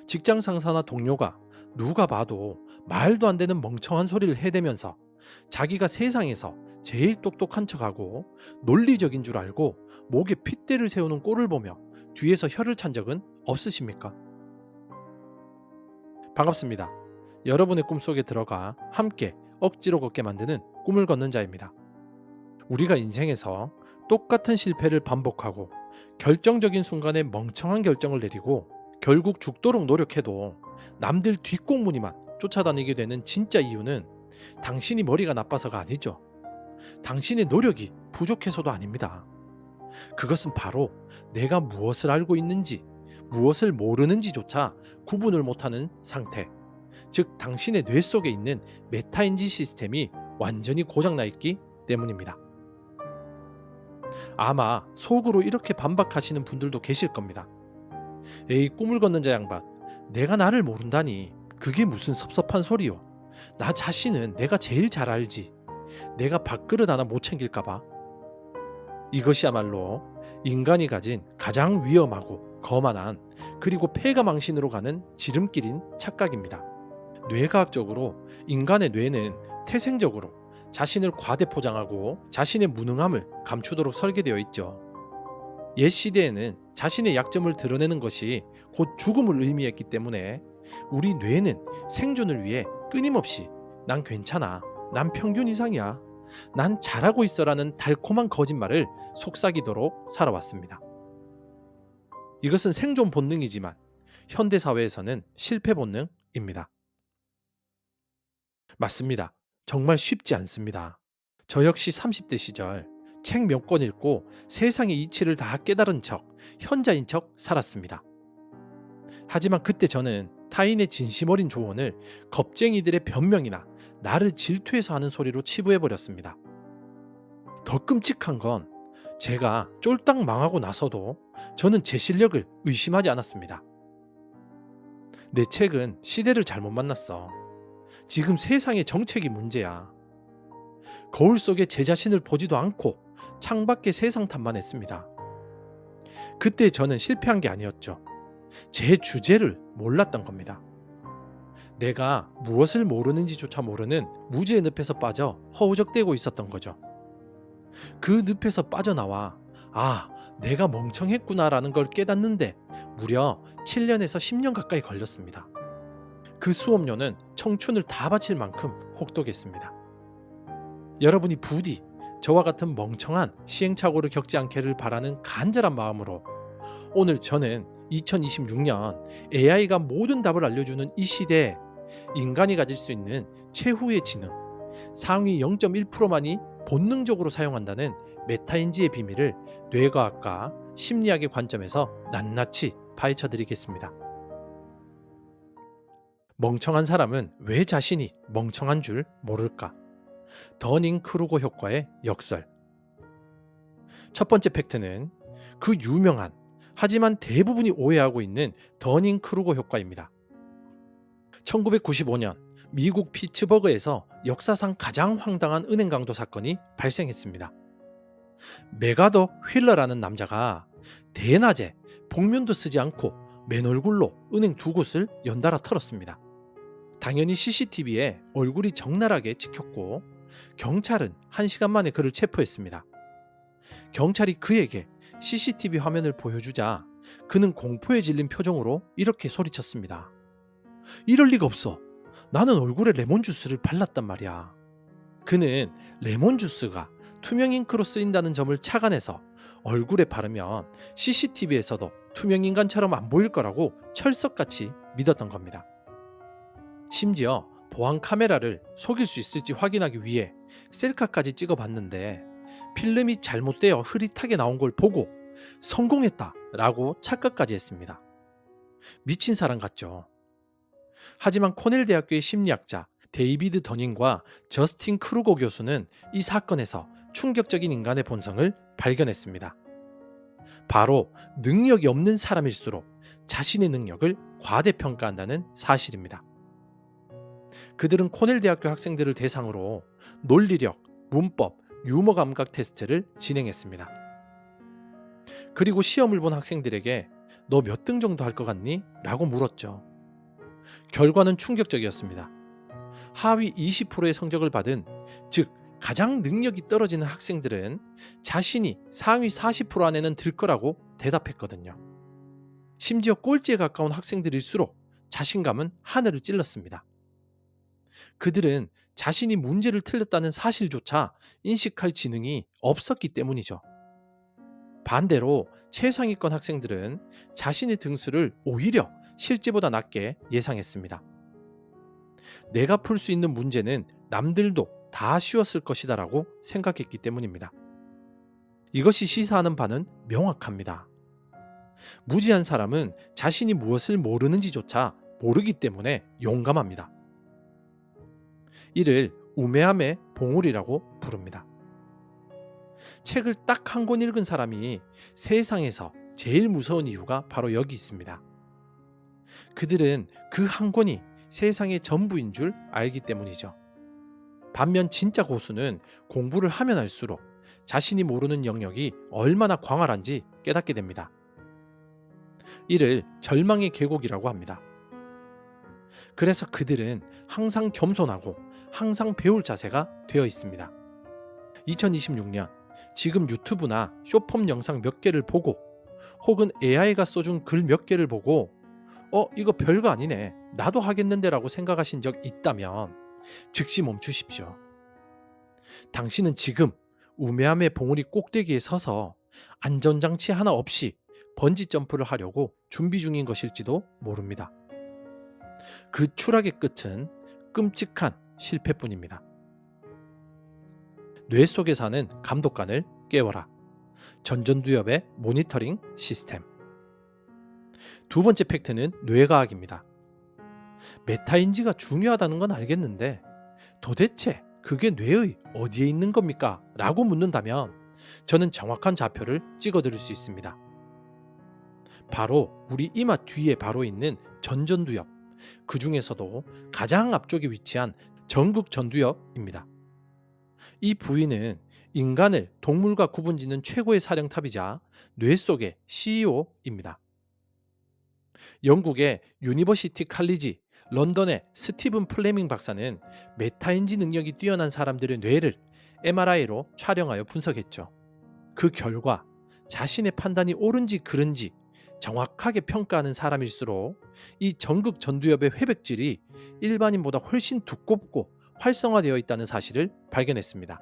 직장 상사나 동료가 누가 봐도 말도 안 되는 멍청한 소리를 해대면서 자기가 세상에서 제일 똑똑한 척하고 논리적인 줄 알고 목에 핏대를 세우는 꼴을 보며 뒤에서 혀를 찬 적은 없으십니까? 반갑습니다. 여러분의 꿈속에 들어가 함께 억지로 걷게 만드는 꿈을 걷는 자입니다. 우리가 인생에서 똑같은 실패를 반복하고 결정적인 순간에 멍청한 결정을 내리고 결국 죽도록 노력해도 남들 뒷공무니만 쫓아다니게 되는 진짜 이유는 당신이 머리가 나빠서가 아니죠. 당신의 노력이 부족해서도 아닙니다. 그것은 바로 내가 무엇을 알고 있는지, 무엇을 모르는지조차 구분을 못하는 상태, 즉 당신의 뇌 속에 있는 메타인지 시스템이 완전히 고장나 있기 때문입니다. 아마 속으로 이렇게 반박하시는 분들도 계실 겁니다. 에이, 꿈을 걷는 자 양반, 내가 나를 모른다니 그게 무슨 섭섭한 소리요. 나 자신은 내가 제일 잘 알지. 내가 밥그릇 하나 못 챙길까봐. 이것이야말로 인간이 가진 가장 위험하고 거만한, 그리고 폐가망신으로 가는 지름길인 착각입니다. 뇌과학적으로 인간의 뇌는 태생적으로 자신을 과대포장하고 자신의 무능함을 감추도록 설계되어 있죠. 옛 시대에는 자신의 약점을 드러내는 것이 곧 죽음을 의미했기 때문에 우리 뇌는 생존을 위해 끊임없이 난 괜찮아, 난 평균 이상이야, 난 잘하고 있어라는 달콤한 거짓말을 속삭이도록 살아왔습니다. 이것은 생존 본능이지만 현대 사회에서는 실패 본능입니다. 맞습니다. 정말 쉽지 않습니다. 저 역시 30대 시절 책 몇 권 읽고 세상의 이치를 다 깨달은 척, 현자인 척 살았습니다. 하지만 그때 저는 타인의 진심 어린 조언을 겁쟁이들의 변명이나 나를 질투해서 하는 소리로 치부해버렸습니다. 더 끔찍한 건 제가 쫄딱 망하고 나서도 저는 제 실력을 의심하지 않았습니다. 내 책은 시대를 잘못 만났어. 지금 세상의 정책이 문제야. 거울 속에 제 자신을 보지도 않고 창밖에 세상 탓만 했습니다. 그때 저는 실패한 게 아니었죠. 제 주제를 몰랐던 겁니다. 내가 무엇을 모르는지조차 모르는 무지의 늪에서 빠져 허우적대고 있었던 거죠. 그 늪에서 빠져나와 내가 멍청했구나라는 걸 깨닫는데 무려 7년에서 10년 가까이 걸렸습니다. 그 수업료는 청춘을 다 바칠 만큼 혹독했습니다. 여러분이 부디 저와 같은 멍청한 시행착오를 겪지 않기를 바라는 간절한 마음으로 오늘 저는 2026년 AI가 모든 답을 알려주는 이 시대에 인간이 가질 수 있는 최후의 지능, 상위 0.1%만이 본능적으로 사용한다는 메타인지의 비밀을 뇌과학과 심리학의 관점에서 낱낱이 파헤쳐 드리겠습니다. 멍청한 사람은 왜 자신이 멍청한 줄 모를까? 더닝 크루거 효과의 역설. 첫 번째 팩트는 그 유명한, 하지만 대부분이 오해하고 있는 더닝 크루거 효과입니다. 1995년 미국 피츠버그에서 역사상 가장 황당한 은행 강도 사건이 발생했습니다. 메가더 휠러라는 남자가 대낮에 복면도 쓰지 않고 맨 얼굴로 은행 두 곳을 연달아 털었습니다. 당연히 CCTV에 얼굴이 적나라하게 찍혔고 경찰은 1시간 만에 그를 체포했습니다. 경찰이 그에게 CCTV 화면을 보여주자 그는 공포에 질린 표정으로 이렇게 소리쳤습니다. 이럴 리가 없어. 나는 얼굴에 레몬 주스를 발랐단 말이야. 그는 레몬 주스가 투명 잉크로 쓰인다는 점을 착안해서 얼굴에 바르면 CCTV에서도 투명 인간처럼 안 보일 거라고 철석같이 믿었던 겁니다. 심지어 보안 카메라를 속일 수 있을지 확인하기 위해 셀카까지 찍어봤는데 필름이 잘못되어 흐릿하게 나온 걸 보고 성공했다라고 착각까지 했습니다. 미친 사람 같죠. 하지만 코넬 대학교의 심리학자 데이비드 더닝과 저스틴 크루거 교수는 이 사건에서 충격적인 인간의 본성을 발견했습니다. 바로 능력이 없는 사람일수록 자신의 능력을 과대평가한다는 사실입니다. 그들은 코넬 대학교 학생들을 대상으로 논리력, 문법, 유머 감각 테스트를 진행했습니다. 그리고 시험을 본 학생들에게 너 몇 등 정도 할 것 같니? 라고 물었죠. 결과는 충격적이었습니다. 하위 20%의 성적을 받은, 즉 가장 능력이 떨어지는 학생들은 자신이 상위 40% 안에는 들 거라고 대답했거든요. 심지어 꼴찌에 가까운 학생들일수록 자신감은 하늘을 찔렀습니다. 그들은 자신이 문제를 틀렸다는 사실조차 인식할 지능이 없었기 때문이죠. 반대로 최상위권 학생들은 자신의 등수를 오히려 실제보다 낮게 예상했습니다. 내가 풀 수 있는 문제는 남들도 다 쉬웠을 것이다라고 생각했기 때문입니다. 이것이 시사하는 바는 명확합니다. 무지한 사람은 자신이 무엇을 모르는지조차 모르기 때문에 용감합니다. 이를 우매함의 봉우리라고 부릅니다. 책을 딱 한 권 읽은 사람이 세상에서 제일 무서운 이유가 바로 여기 있습니다. 그들은 그 한 권이 세상의 전부인 줄 알기 때문이죠. 반면 진짜 고수는 공부를 하면 할수록 자신이 모르는 영역이 얼마나 광활한지 깨닫게 됩니다. 이를 절망의 계곡이라고 합니다. 그래서 그들은 항상 겸손하고 항상 배울 자세가 되어 있습니다. 2026년 지금 유튜브나 쇼폼 영상 몇 개를 보고 혹은 AI가 써준 글 몇 개를 보고 이거 별거 아니네, 나도 하겠는데 라고 생각하신 적 있다면 즉시 멈추십시오. 당신은 지금 우매함의 봉우리 꼭대기에 서서 안전장치 하나 없이 번지 점프를 하려고 준비 중인 것일지도 모릅니다. 그 추락의 끝은 끔찍한 실패뿐입니다. 뇌 속에 사는 감독관을 깨워라. 전전두엽의 모니터링 시스템. 두 번째 팩트는 뇌과학입니다. 메타인지가 중요하다는 건 알겠는데 도대체 그게 뇌의 어디에 있는 겁니까? 라고 묻는다면 저는 정확한 좌표를 찍어드릴 수 있습니다. 바로 우리 이마 뒤에 바로 있는 전전두엽, 그 중에서도 가장 앞쪽에 위치한 전극전두엽입니다. 이 부위는 인간을 동물과 구분짓는 최고의 사령탑이자 뇌 속의 CEO입니다. 영국의 유니버시티 칼리지, 런던의 스티븐 플레밍 박사는 메타인지 능력이 뛰어난 사람들의 뇌를 MRI로 촬영하여 분석했죠. 그 결과 자신의 판단이 옳은지 그른지 정확하게 평가하는 사람일수록 이 전극 전두엽의 회백질이 일반인보다 훨씬 두껍고 활성화되어 있다는 사실을 발견했습니다.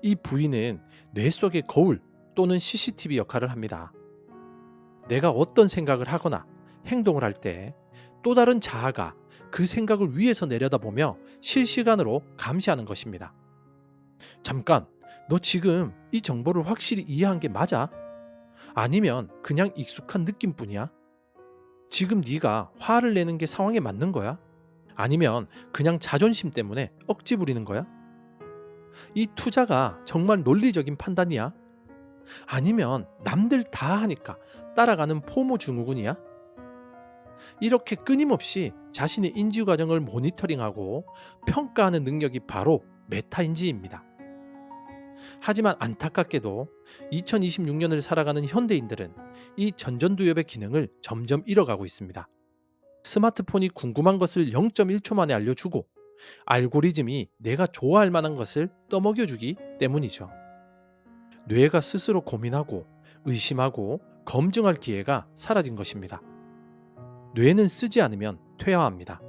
이 부위는 뇌 속의 거울 또는 CCTV 역할을 합니다. 내가 어떤 생각을 하거나 행동을 할 때 또 다른 자아가 그 생각을 위에서 내려다보며 실시간으로 감시하는 것입니다. 잠깐, 너 지금 이 정보를 확실히 이해한 게 맞아? 아니면 그냥 익숙한 느낌뿐이야? 지금 네가 화를 내는 게 상황에 맞는 거야? 아니면 그냥 자존심 때문에 억지 부리는 거야? 이 투자가 정말 논리적인 판단이야? 아니면 남들 다 하니까 따라가는 포모 증후군이야? 이렇게 끊임없이 자신의 인지 과정을 모니터링하고 평가하는 능력이 바로 메타인지입니다. 하지만 안타깝게도 2026년을 살아가는 현대인들은 이 전전두엽의 기능을 점점 잃어가고 있습니다. 스마트폰이 궁금한 것을 0.1초 만에 알려주고 알고리즘이 내가 좋아할 만한 것을 떠먹여주기 때문이죠. 뇌가 스스로 고민하고 의심하고 검증할 기회가 사라진 것입니다. 뇌는 쓰지 않으면 퇴화합니다.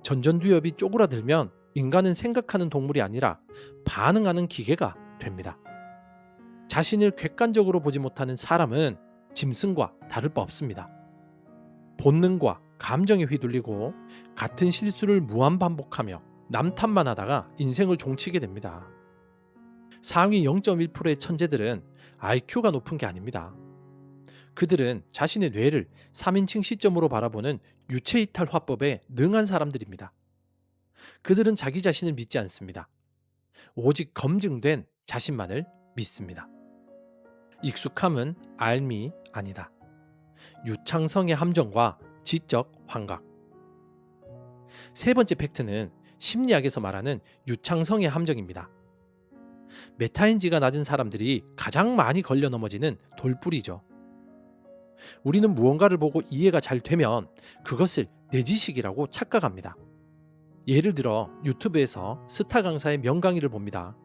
전전두엽이 쪼그라들면 인간은 생각하는 동물이 아니라 반응하는 기계가 됩니다. 자신을 객관적으로 보지 못하는 사람은 짐승과 다를 바 없습니다. 본능과 감정에 휘둘리고 같은 실수를 무한 반복하며 남 탓만 하다가 인생을 종치게 됩니다. 상위 0.1%의 천재들은 IQ가 높은 게 아닙니다. 그들은 자신의 뇌를 3인칭 시점으로 바라보는 유체이탈 화법에 능한 사람들입니다. 그들은 자기 자신을 믿지 않습니다. 오직 검증된 자신만을 믿습니다. 익숙함은 알미 아니다. 유창성의 함정과 지적 환각. 세 번째 팩트는 심리학에서 말하는 유창성의 함정입니다. 메타인지가 낮은 사람들이 가장 많이 걸려 넘어지는 돌뿌리죠. 우리는 무언가를 보고 이해가 잘 되면 그것을 내 지식이라고 착각합니다. 예를 들어 유튜브에서 스타 강사의 명강의를 봅니다.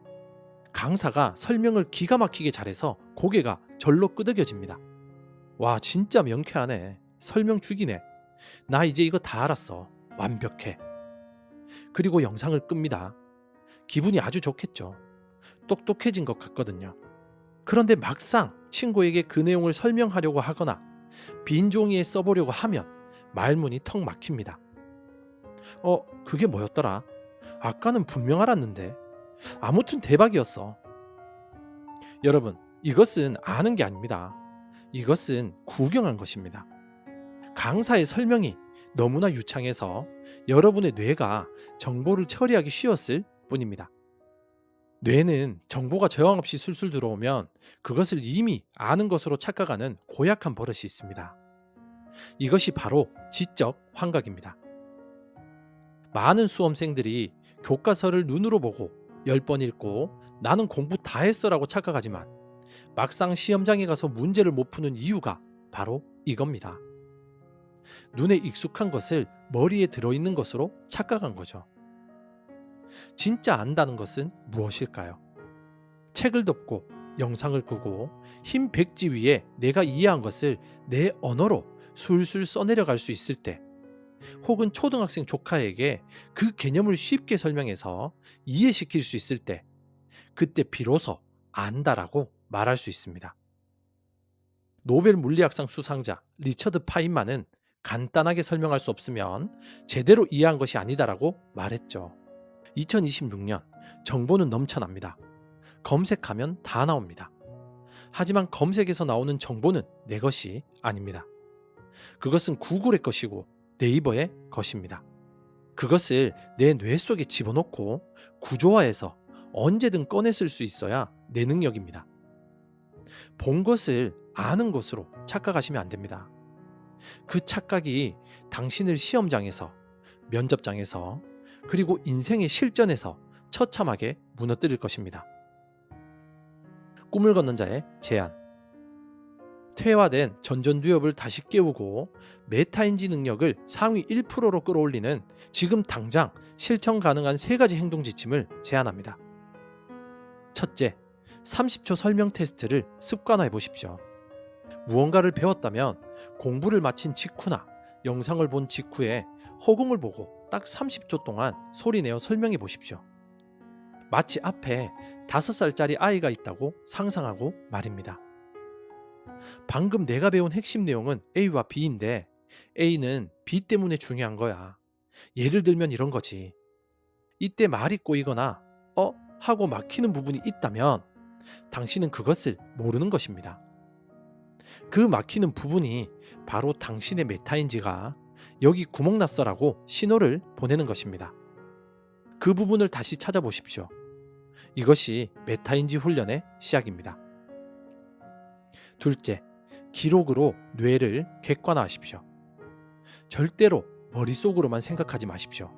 강사가 설명을 기가 막히게 잘해서 고개가 절로 끄덕여집니다. 와, 진짜 명쾌하네. 설명 죽이네. 나 이제 이거 다 알았어. 완벽해. 그리고 영상을 끕니다. 기분이 아주 좋겠죠. 똑똑해진 것 같거든요. 그런데 막상 친구에게 그 내용을 설명하려고 하거나 빈 종이에 써보려고 하면 말문이 턱 막힙니다. 그게 뭐였더라? 아까는 분명 알았는데. 아무튼 대박이었어. 여러분, 이것은 아는 게 아닙니다. 이것은 구경한 것입니다. 강사의 설명이 너무나 유창해서 여러분의 뇌가 정보를 처리하기 쉬웠을 뿐입니다. 뇌는 정보가 저항 없이 술술 들어오면 그것을 이미 아는 것으로 착각하는 고약한 버릇이 있습니다. 이것이 바로 지적 환각입니다. 많은 수험생들이 교과서를 눈으로 보고 10번 읽고 나는 공부 다 했어라고 착각하지만 막상 시험장에 가서 문제를 못 푸는 이유가 바로 이겁니다. 눈에 익숙한 것을 머리에 들어있는 것으로 착각한 거죠. 진짜 안다는 것은 무엇일까요? 책을 덮고 영상을 끄고 흰 백지 위에 내가 이해한 것을 내 언어로 술술 써내려갈 수 있을 때, 혹은 초등학생 조카에게 그 개념을 쉽게 설명해서 이해시킬 수 있을 때, 그때 비로소 안다라고 말할 수 있습니다. 노벨 물리학상 수상자 리처드 파인만은 간단하게 설명할 수 없으면 제대로 이해한 것이 아니다라고 말했죠. 2026년 정보는 넘쳐납니다. 검색하면 다 나옵니다. 하지만 검색에서 나오는 정보는 내 것이 아닙니다. 그것은 구글의 것이고 네이버의 것입니다. 그것을 내 뇌 속에 집어넣고 구조화해서 언제든 꺼내 쓸 수 있어야 내 능력입니다. 본 것을 아는 것으로 착각하시면 안 됩니다. 그 착각이 당신을 시험장에서, 면접장에서, 그리고 인생의 실전에서 처참하게 무너뜨릴 것입니다. 꿈을 걷는 자의 제안. 퇴화된 전전두엽을 다시 깨우고 메타인지 능력을 상위 1%로 끌어올리는 지금 당장 실천 가능한 3가지 행동 지침을 제안합니다. 첫째, 30초 설명 테스트를 습관화해 보십시오. 무언가를 배웠다면 공부를 마친 직후나 영상을 본 직후에 허공을 보고 딱 30초 동안 소리내어 설명해 보십시오. 마치 앞에 5살짜리 아이가 있다고 상상하고 말입니다. 방금 내가 배운 핵심 내용은 A와 B인데 A는 B 때문에 중요한 거야. 예를 들면 이런 거지. 이때 말이 꼬이거나 하고 막히는 부분이 있다면 당신은 그것을 모르는 것입니다. 그 막히는 부분이 바로 당신의 메타인지가 여기 구멍 났어라고 신호를 보내는 것입니다. 그 부분을 다시 찾아보십시오. 이것이 메타인지 훈련의 시작입니다. 둘째, 기록으로 뇌를 객관화하십시오. 절대로 머릿속으로만 생각하지 마십시오.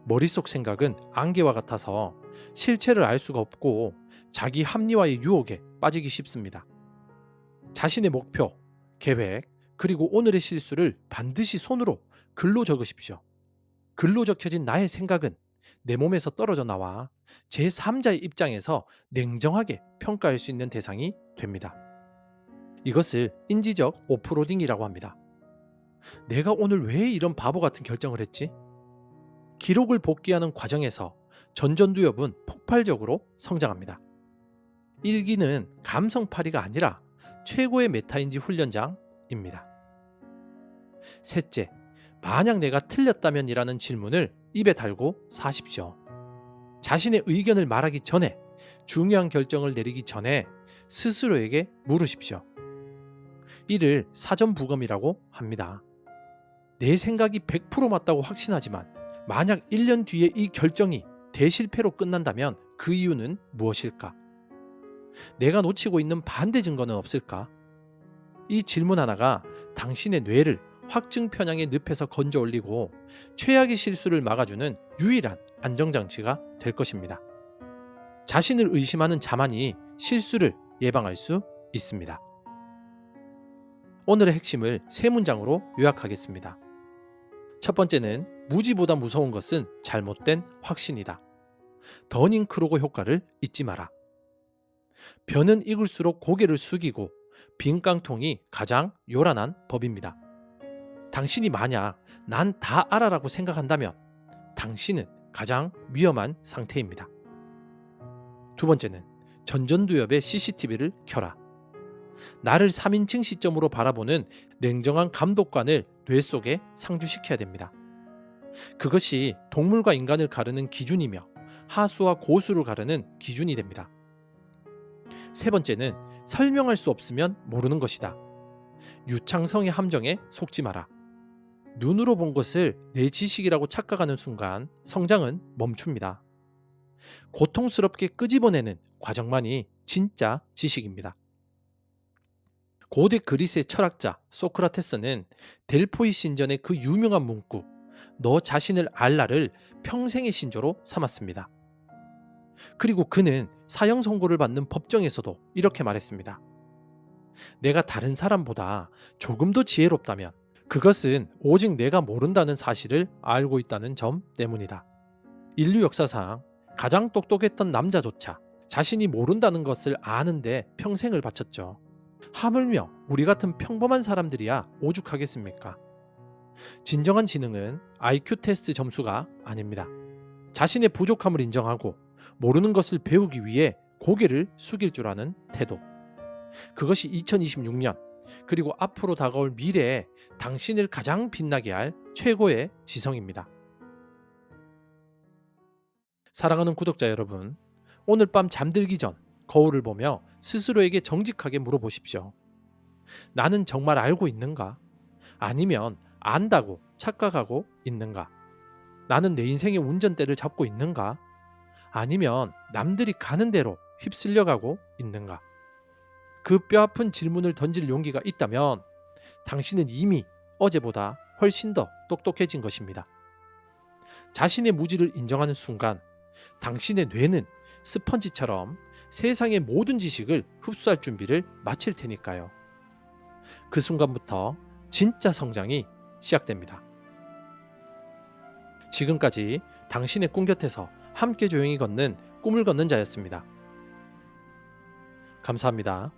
머릿속 생각은 안개와 같아서 실체를 알 수가 없고 자기 합리화의 유혹에 빠지기 쉽습니다. 자신의 목표, 계획, 그리고 오늘의 실수를 반드시 손으로 글로 적으십시오. 글로 적혀진 나의 생각은 내 몸에서 떨어져 나와 제3자의 입장에서 냉정하게 평가할 수 있는 대상이 됩니다. 이것을 인지적 오프로딩이라고 합니다. 내가 오늘 왜 이런 바보 같은 결정을 했지? 기록을 복귀하는 과정에서 전전두엽은 폭발적으로 성장합니다. 일기는 감성팔이가 아니라 최고의 메타인지 훈련장입니다. 셋째, 만약 내가 틀렸다면이라는 질문을 입에 달고 사십시오. 자신의 의견을 말하기 전에, 중요한 결정을 내리기 전에 스스로에게 물으십시오. 이를 사전부검이라고 합니다. 내 생각이 100% 맞다고 확신하지만 만약 1년 뒤에 이 결정이 대실패로 끝난다면 그 이유는 무엇일까? 내가 놓치고 있는 반대 증거는 없을까? 이 질문 하나가 당신의 뇌를 확증 편향의 늪에서 건져 올리고 최악의 실수를 막아주는 유일한 안정장치가 될 것입니다. 자신을 의심하는 자만이 실수를 예방할 수 있습니다. 오늘의 핵심을 세 문장으로 요약하겠습니다. 첫 번째는 무지보다 무서운 것은 잘못된 확신이다. 더닝크루거 효과를 잊지 마라. 변은 익을수록 고개를 숙이고 빈 깡통이 가장 요란한 법입니다. 당신이 만약 난 다 알아라고 생각한다면 당신은 가장 위험한 상태입니다. 두 번째는 전전두엽의 CCTV를 켜라. 나를 3인칭 시점으로 바라보는 냉정한 감독관을 뇌 속에 상주시켜야 됩니다. 그것이 동물과 인간을 가르는 기준이며 하수와 고수를 가르는 기준이 됩니다. 세 번째는 설명할 수 없으면 모르는 것이다. 유창성의 함정에 속지 마라. 눈으로 본 것을 내 지식이라고 착각하는 순간 성장은 멈춥니다. 고통스럽게 끄집어내는 과정만이 진짜 지식입니다. 고대 그리스의 철학자 소크라테스는 델포이 신전의 그 유명한 문구 너 자신을 알라를 평생의 신조로 삼았습니다. 그리고 그는 사형 선고를 받는 법정에서도 이렇게 말했습니다. 내가 다른 사람보다 조금 더 지혜롭다면 그것은 오직 내가 모른다는 사실을 알고 있다는 점 때문이다. 인류 역사상 가장 똑똑했던 남자조차 자신이 모른다는 것을 아는데 평생을 바쳤죠. 하물며 우리 같은 평범한 사람들이야 오죽하겠습니까? 진정한 지능은 IQ 테스트 점수가 아닙니다. 자신의 부족함을 인정하고 모르는 것을 배우기 위해 고개를 숙일 줄 아는 태도. 그것이 2026년 그리고 앞으로 다가올 미래에 당신을 가장 빛나게 할 최고의 지성입니다. 사랑하는 구독자 여러분, 오늘 밤 잠들기 전 거울을 보며 스스로에게 정직하게 물어보십시오. 나는 정말 알고 있는가? 아니면 안다고 착각하고 있는가? 나는 내 인생의 운전대를 잡고 있는가? 아니면 남들이 가는 대로 휩쓸려 가고 있는가? 그 뼈아픈 질문을 던질 용기가 있다면 당신은 이미 어제보다 훨씬 더 똑똑해진 것입니다. 자신의 무지를 인정하는 순간 당신의 뇌는 스펀지처럼 세상의 모든 지식을 흡수할 준비를 마칠 테니까요. 그 순간부터 진짜 성장이 시작됩니다. 지금까지 당신의 꿈 곁에서 함께 조용히 걷는 꿈을 걷는 자였습니다. 감사합니다.